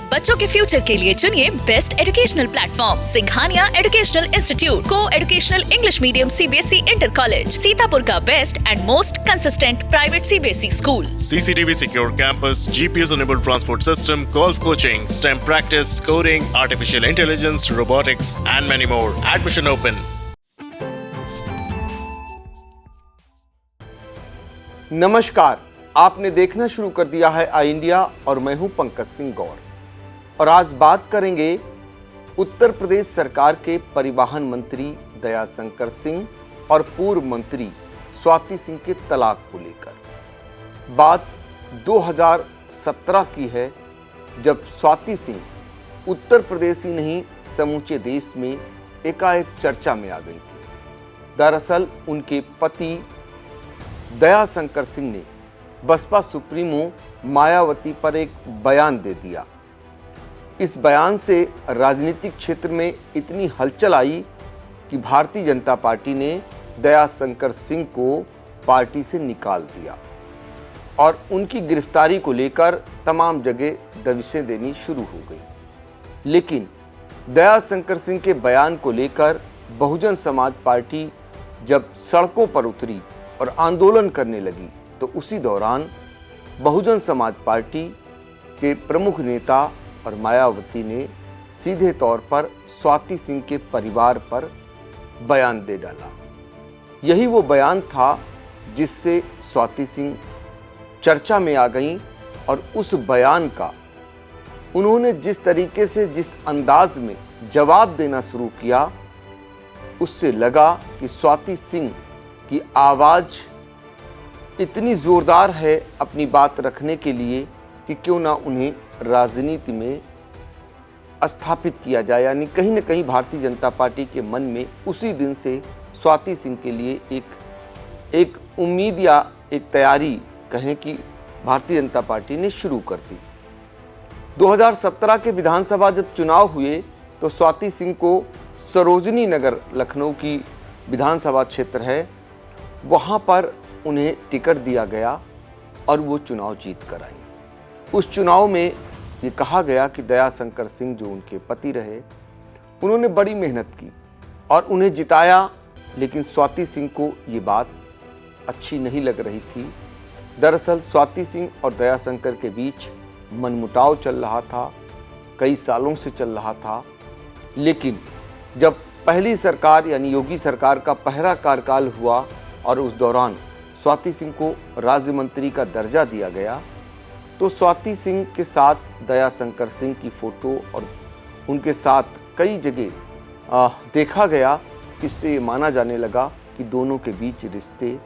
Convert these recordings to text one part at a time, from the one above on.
बच्चों के फ्यूचर के लिए चुनिए best educational platform Singhania educational institute को educational English medium CBSE inter college, Sitapur का best and most consistent private CBSE school. CCTV secure campus, GPS enabled transport system, golf coaching, STEM practice, coding, artificial intelligence, robotics and many more. Admission open. नमस्कार, आपने देखना शुरू कर दिया है आई India और मैं हूं पंकज सिंह गौर और आज बात करेंगे उत्तर प्रदेश सरकार के परिवहन मंत्री दयाशंकर सिंह और पूर्व मंत्री स्वाति सिंह के तलाक को लेकर। बात 2017 की है जब स्वाति सिंह उत्तर प्रदेश ही नहीं समूचे देश में एकाएक चर्चा में आ गई थी। दरअसल उनके पति दयाशंकर सिंह ने बसपा सुप्रीमो मायावती पर एक बयान दे दिया। इस बयान से राजनीतिक क्षेत्र में इतनी हलचल आई कि भारतीय जनता पार्टी ने दयाशंकर सिंह को पार्टी से निकाल दिया और उनकी गिरफ्तारी को लेकर तमाम जगह दबिशें देनी शुरू हो गई। लेकिन दयाशंकर सिंह के बयान को लेकर बहुजन समाज पार्टी जब सड़कों पर उतरी और आंदोलन करने लगी तो उसी दौरान बहुजन समाज पार्टी के प्रमुख नेता और मायावती ने सीधे तौर पर स्वाति सिंह के परिवार पर बयान दे डाला। यही वो बयान था जिससे स्वाति सिंह चर्चा में आ गईं और उस बयान का उन्होंने जिस तरीके से जिस अंदाज में जवाब देना शुरू किया उससे लगा कि स्वाति सिंह की आवाज़ इतनी ज़ोरदार है अपनी बात रखने के लिए कि क्यों ना उन्हें राजनीति में स्थापित किया जाए। यानी कहीं ना कहीं भारतीय जनता पार्टी के मन में उसी दिन से स्वाति सिंह के लिए एक उम्मीद या एक तैयारी कहें कि भारतीय जनता पार्टी ने शुरू कर दी। 2017 के विधानसभा जब चुनाव हुए तो स्वाति सिंह को सरोजनी नगर लखनऊ की विधानसभा क्षेत्र है वहाँ पर उन्हें टिकट दिया गया और वो चुनाव जीत कर आई। उस चुनाव में ये कहा गया कि दयाशंकर सिंह जो उनके पति रहे उन्होंने बड़ी मेहनत की और उन्हें जिताया, लेकिन स्वाति सिंह को ये बात अच्छी नहीं लग रही थी। दरअसल स्वाति सिंह और दयाशंकर के बीच मनमुटाव चल रहा था, कई सालों से चल रहा था। लेकिन जब पहली सरकार यानी योगी सरकार का पहला कार्यकाल हुआ और उस दौरान स्वाति सिंह को राज्य मंत्री का दर्जा दिया गया तो स्वाति सिंह के साथ दयाशंकर सिंह की फ़ोटो और उनके साथ कई जगह देखा गया। इससे ये माना जाने लगा कि दोनों के बीच रिश्ते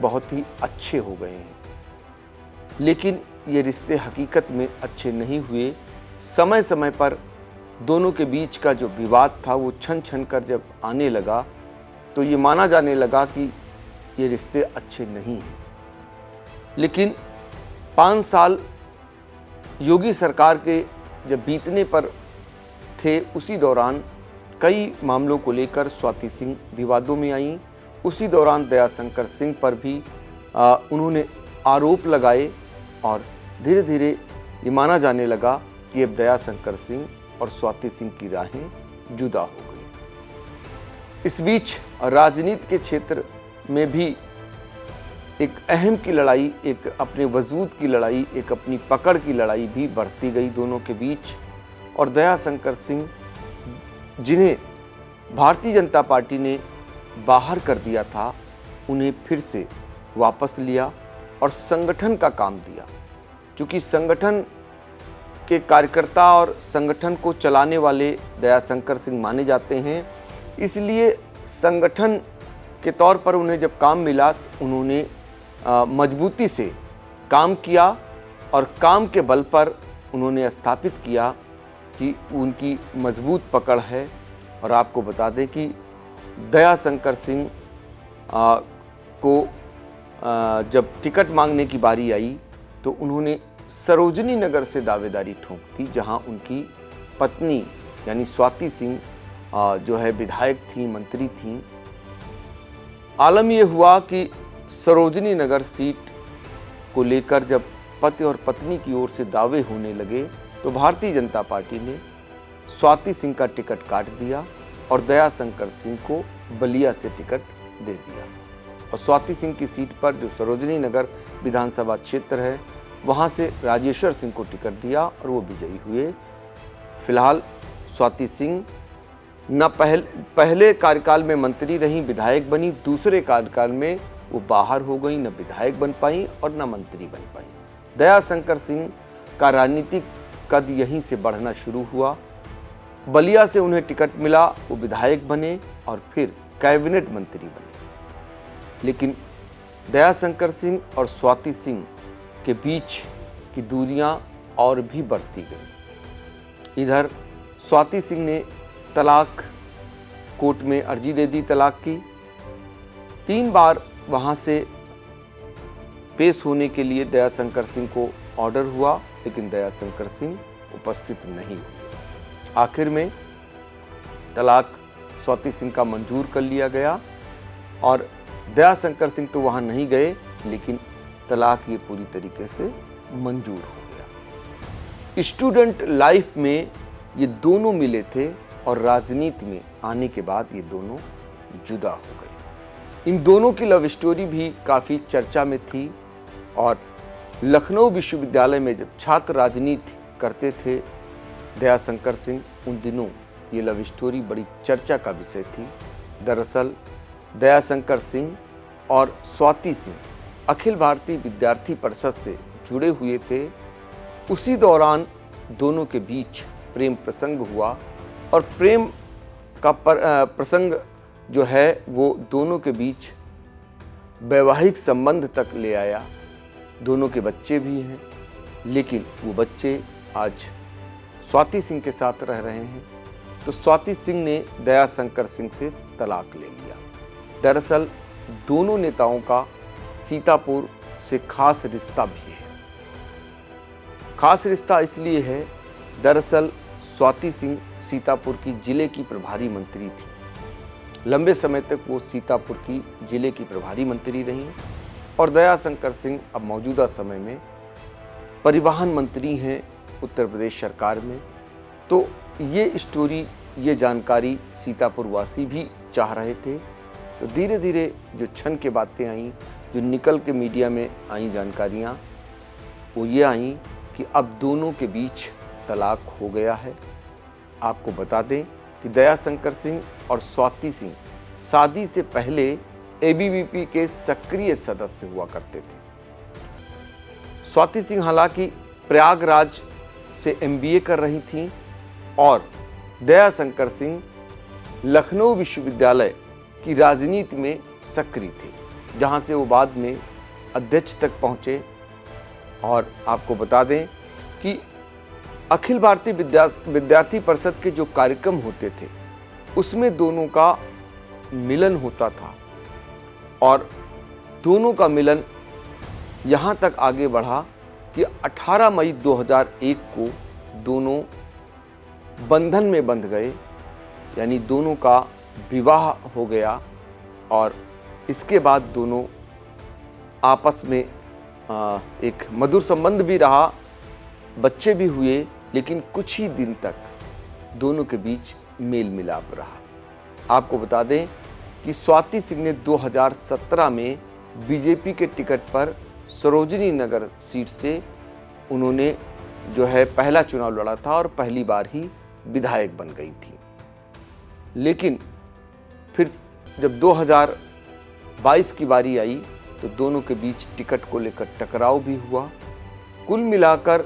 बहुत ही अच्छे हो गए हैं। लेकिन ये रिश्ते हकीकत में अच्छे नहीं हुए। समय समय पर दोनों के बीच का जो विवाद था वो छन छन कर जब आने लगा तो ये माना जाने लगा कि ये रिश्ते अच्छे नहीं हैं। लेकिन 5 साल योगी सरकार के जब बीतने पर थे उसी दौरान कई मामलों को लेकर स्वाति सिंह विवादों में आईं। उसी दौरान दयाशंकर सिंह पर भी उन्होंने आरोप लगाए और धीरे धीरे ये माना जाने लगा कि अब दयाशंकर सिंह और स्वाति सिंह की राहें जुदा हो गई। इस बीच राजनीति के क्षेत्र में भी एक अहम की लड़ाई, एक अपने वजूद की लड़ाई, एक अपनी पकड़ की लड़ाई भी बढ़ती गई दोनों के बीच। और दयाशंकर सिंह जिन्हें भारतीय जनता पार्टी ने बाहर कर दिया था उन्हें फिर से वापस लिया और संगठन का काम दिया। क्योंकि संगठन के कार्यकर्ता और संगठन को चलाने वाले दयाशंकर सिंह माने जाते हैं, इसलिए संगठन के तौर पर उन्हें जब काम मिला उन्होंने मजबूती से काम किया और काम के बल पर उन्होंने स्थापित किया कि उनकी मजबूत पकड़ है। और आपको बता दें कि दयाशंकर सिंह को जब टिकट मांगने की बारी आई तो उन्होंने सरोजनी नगर से दावेदारी ठोक दी, जहां उनकी पत्नी यानी स्वाति सिंह जो है विधायक थी, मंत्री थी। आलम ये हुआ कि सरोजनी नगर सीट को लेकर जब पति और पत्नी की ओर से दावे होने लगे तो भारतीय जनता पार्टी ने स्वाति सिंह का टिकट काट दिया और दया शंकर सिंह को बलिया से टिकट दे दिया। और स्वाति सिंह की सीट पर जो सरोजनी नगर विधानसभा क्षेत्र है वहां से राजेश्वर सिंह को टिकट दिया और वो विजयी हुए। फिलहाल स्वाति सिंह न पहले कार्यकाल में मंत्री रही, विधायक बनी, दूसरे कार्यकाल में वो बाहर हो गई, न विधायक बन पाई और न मंत्री बन पाई। दया शंकर सिंह का राजनीतिक कद यहीं से बढ़ना शुरू हुआ। बलिया से उन्हें टिकट मिला, वो विधायक बने और फिर कैबिनेट मंत्री बने। लेकिन दया शंकर सिंह और स्वाति सिंह के बीच की दूरियां और भी बढ़ती गई। इधर स्वाति सिंह ने तलाक कोर्ट में अर्जी दे दी, तलाक की। 3 बार वहां से पेश होने के लिए दया शंकर सिंह को ऑर्डर हुआ, लेकिन दया शंकर सिंह उपस्थित नहीं हुए। आखिर में तलाक स्वाति सिंह का मंजूर कर लिया गया और दया शंकर सिंह तो वहां नहीं गए, लेकिन तलाक ये पूरी तरीके से मंजूर हो गया। स्टूडेंट लाइफ में ये दोनों मिले थे और राजनीति में आने के बाद ये दोनों जुदा हो गए। इन दोनों की लव स्टोरी भी काफ़ी चर्चा में थी और लखनऊ विश्वविद्यालय में जब छात्र राजनीति करते थे दया शंकर सिंह, उन दिनों ये लव स्टोरी बड़ी चर्चा का विषय थी। दरअसल दया शंकर सिंह और स्वाति सिंह अखिल भारतीय विद्यार्थी परिषद से जुड़े हुए थे। उसी दौरान दोनों के बीच प्रेम प्रसंग हुआ और प्रेम का प्रसंग जो है वो दोनों के बीच वैवाहिक संबंध तक ले आया। दोनों के बच्चे भी हैं, लेकिन वो बच्चे आज स्वाति सिंह के साथ रह रहे हैं। तो स्वाति सिंह ने दया शंकर सिंह से तलाक ले लिया। दरअसल दोनों नेताओं का सीतापुर से खास रिश्ता भी है। खास रिश्ता इसलिए है, दरअसल स्वाति सिंह सीतापुर की जिले की प्रभारी मंत्री थी। लंबे समय तक वो सीतापुर की जिले की प्रभारी मंत्री रही और दया शंकर सिंह अब मौजूदा समय में परिवहन मंत्री हैं उत्तर प्रदेश सरकार में। तो ये स्टोरी, ये जानकारी सीतापुर वासी भी चाह रहे थे। तो धीरे धीरे जो छन के बातें आई, जो निकल के मीडिया में आई जानकारियाँ, वो ये आई कि अब दोनों के बीच तलाक हो गया है। आपको बता दें कि दया शंकर सिंह और स्वाति सिंह शादी से पहले एबीवीपी के सक्रिय सदस्य हुआ करते थे। स्वाति सिंह हालांकि प्रयागराज से एमबीए कर रही थीं और दया शंकर सिंह लखनऊ विश्वविद्यालय की राजनीति में सक्रिय थे, जहां से वो बाद में अध्यक्ष तक पहुंचे। और आपको बता दें कि अखिल भारतीय विद्यार्थी परिषद के जो कार्यक्रम होते थे उसमें दोनों का मिलन होता था और दोनों का मिलन यहाँ तक आगे बढ़ा कि 18 मई 2001 को दोनों बंधन में बंध गए, यानी दोनों का विवाह हो गया। और इसके बाद दोनों आपस में एक मधुर संबंध भी रहा, बच्चे भी हुए, लेकिन कुछ ही दिन तक दोनों के बीच मेल मिलाप रहा। आपको बता दें कि स्वाति सिंह ने 2017 में बीजेपी के टिकट पर सरोजनी नगर सीट से उन्होंने जो है पहला चुनाव लड़ा था और पहली बार ही विधायक बन गई थी। लेकिन फिर जब 2022 की बारी आई तो दोनों के बीच टिकट को लेकर टकराव भी हुआ। कुल मिलाकर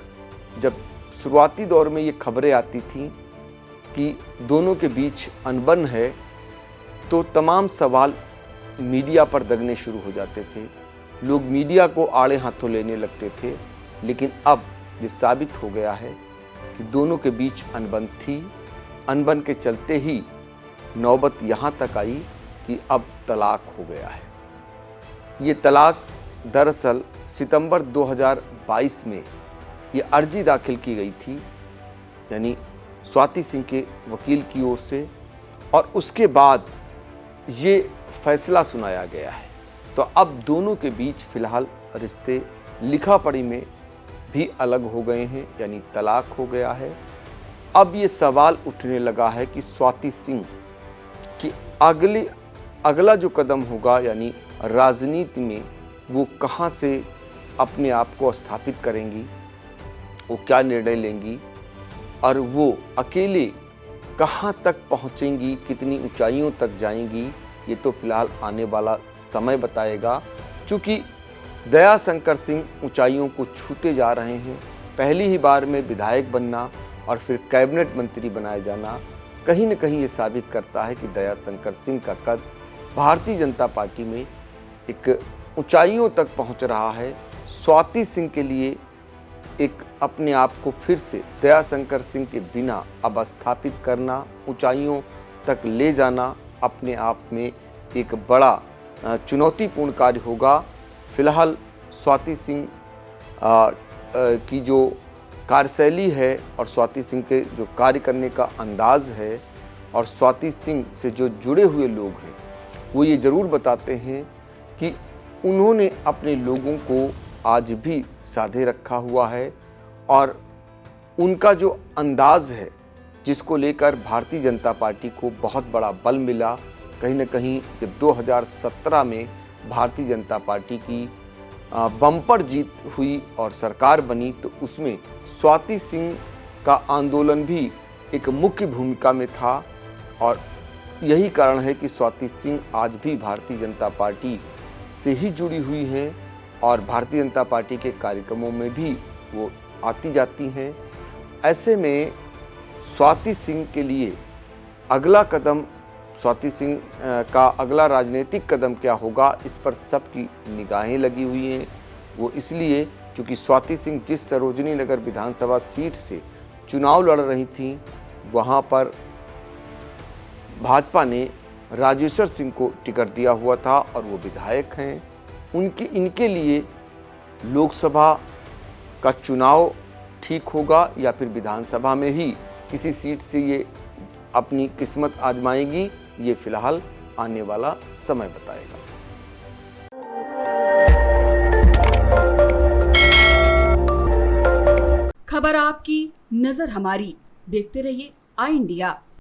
जब शुरुआती दौर में ये खबरें आती थीं कि दोनों के बीच अनबन है तो तमाम सवाल मीडिया पर दगने शुरू हो जाते थे, लोग मीडिया को आड़े हाथों लेने लगते थे। लेकिन अब ये साबित हो गया है कि दोनों के बीच अनबन थी। अनबन के चलते ही नौबत यहाँ तक आई कि अब तलाक हो गया है। ये तलाक दरअसल सितंबर 2022 में ये अर्जी दाखिल की गई थी, यानी स्वाति सिंह के वकील की ओर से, और उसके बाद ये फैसला सुनाया गया है। तो अब दोनों के बीच फिलहाल रिश्ते लिखा पढ़ी में भी अलग हो गए हैं, यानी तलाक हो गया है। अब ये सवाल उठने लगा है कि स्वाति सिंह की अगला जो कदम होगा, यानी राजनीति में वो कहाँ से अपने आप को स्थापित करेंगी, वो क्या निर्णय लेंगी और वो अकेले कहाँ तक पहुँचेंगी, कितनी ऊंचाइयों तक जाएंगी, ये तो फिलहाल आने वाला समय बताएगा। चूँकि दयाशंकर सिंह ऊंचाइयों को छूते जा रहे हैं, पहली ही बार में विधायक बनना और फिर कैबिनेट मंत्री बनाए जाना कहीं न कहीं ये साबित करता है कि दयाशंकर सिंह का कद भारतीय जनता पार्टी में एक ऊंचाइयों तक पहुंच रहा है। स्वाति सिंह के लिए एक अपने आप को फिर से दयाशंकर सिंह के बिना अब स्थापित करना, ऊंचाइयों तक ले जाना अपने आप में एक बड़ा चुनौतीपूर्ण कार्य होगा। फिलहाल स्वाति सिंह की जो कार्यशैली है और स्वाति सिंह के जो कार्य करने का अंदाज है और स्वाति सिंह से जो जुड़े हुए लोग हैं वो ये ज़रूर बताते हैं कि उन्होंने अपने लोगों को आज भी साधे रखा हुआ है और उनका जो अंदाज है जिसको लेकर भारतीय जनता पार्टी को बहुत बड़ा बल मिला। कहीं न कहीं जब 2017 में भारतीय जनता पार्टी की बम्पर जीत हुई और सरकार बनी तो उसमें स्वाति सिंह का आंदोलन भी एक मुख्य भूमिका में था और यही कारण है कि स्वाति सिंह आज भी भारतीय जनता पार्टी से ही जुड़ी हुई हैं और भारतीय जनता पार्टी के कार्यक्रमों में भी वो आती जाती हैं। ऐसे में स्वाति सिंह के लिए अगला कदम, स्वाति सिंह का अगला राजनीतिक कदम क्या होगा, इस पर सबकी निगाहें लगी हुई हैं। वो इसलिए क्योंकि स्वाति सिंह जिस सरोजनी नगर विधानसभा सीट से चुनाव लड़ रही थी वहाँ पर भाजपा ने राजेश्वर सिंह को टिकट दिया हुआ था और वो विधायक हैं। इनके लिए लोकसभा का चुनाव ठीक होगा या फिर विधानसभा में ही किसी सीट से ये अपनी किस्मत आजमाएंगी, ये फिलहाल आने वाला समय बताएगा। खबर आपकी, नजर हमारी। देखते रहिए आई इंडिया।